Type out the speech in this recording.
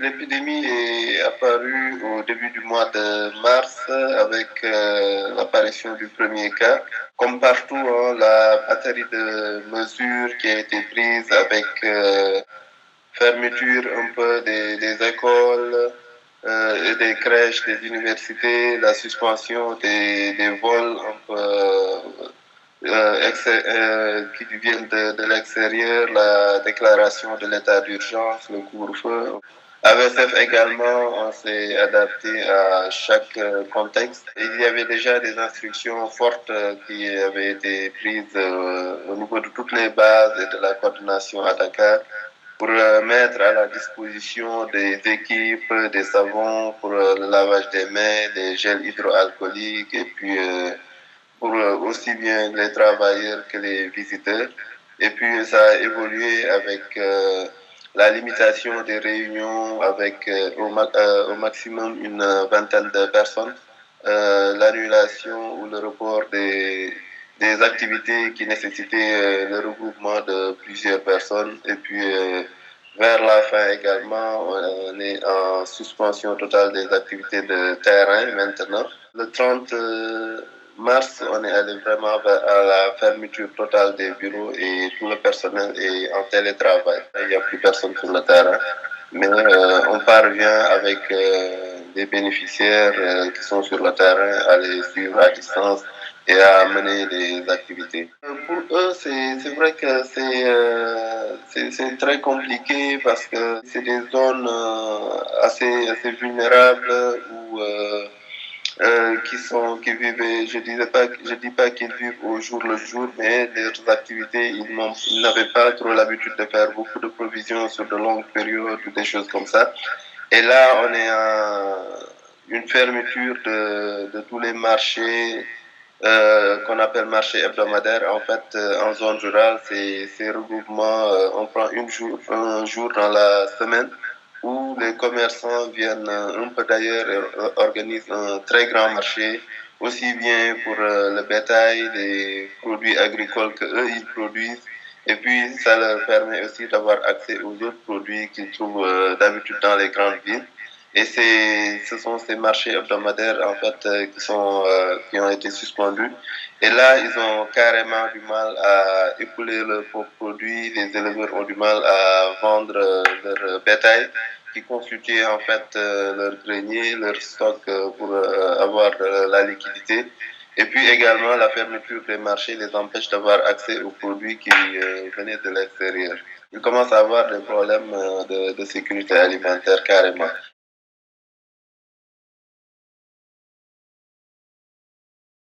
L'épidémie est apparue au début du mois de mars avec l'apparition du premier cas. Comme partout, hein, la batterie de mesures qui a été prise avec fermeture un peu des écoles et des crèches, des universités, la suspension des vols un peu qui viennent de l'extérieur, la déclaration de l'état d'urgence, le couvre-feu. À VSF également, on s'est adapté à chaque contexte. Il y avait déjà des instructions fortes qui avaient été prises au niveau de toutes les bases et de la coordination à Dakar pour mettre à la disposition des équipes des savons pour le lavage des mains, des gels hydroalcooliques et puis pour aussi bien les travailleurs que les visiteurs. Et puis ça a évolué avec la limitation des réunions avec au maximum une vingtaine de personnes, l'annulation ou le report des activités qui nécessitaient le regroupement de plusieurs personnes. Et puis vers la fin également, on est en suspension totale des activités de terrain maintenant. Le 30 mars, on est allé vraiment à la fermeture totale des bureaux et tout le personnel est en télétravail. Il n'y a plus personne sur le terrain, mais on parvient avec des bénéficiaires qui sont sur le terrain à les suivre à distance et à mener des activités. Pour eux, c'est vrai que c'est très compliqué parce que c'est des zones assez vulnérables où qui vivaient, je dis pas qu'ils vivent au jour le jour, mais leurs activités, ils n'avaient pas trop l'habitude de faire beaucoup de provisions sur de longues périodes ou des choses comme ça. Et là, on est à une fermeture de tous les marchés qu'on appelle marché hebdomadaire. En fait, en zone rurale, c'est regroupement, on prend un jour dans la semaine où les commerçants viennent un peu d'ailleurs et organisent un très grand marché, aussi bien pour le bétail, les produits agricoles que eux ils produisent. Et puis, ça leur permet aussi d'avoir accès aux autres produits qu'ils trouvent d'habitude dans les grandes villes. Et ce sont ces marchés hebdomadaires, en fait, qui ont été suspendus. Et là, ils ont carrément du mal à écouler leurs propres produits. Les éleveurs ont du mal à vendre leur bétail qui constituait en fait leur grenier, leur stock pour avoir la liquidité. Et puis également, la fermeture des marchés les empêche d'avoir accès aux produits qui venaient de l'extérieur. Ils commencent à avoir des problèmes de sécurité alimentaire carrément.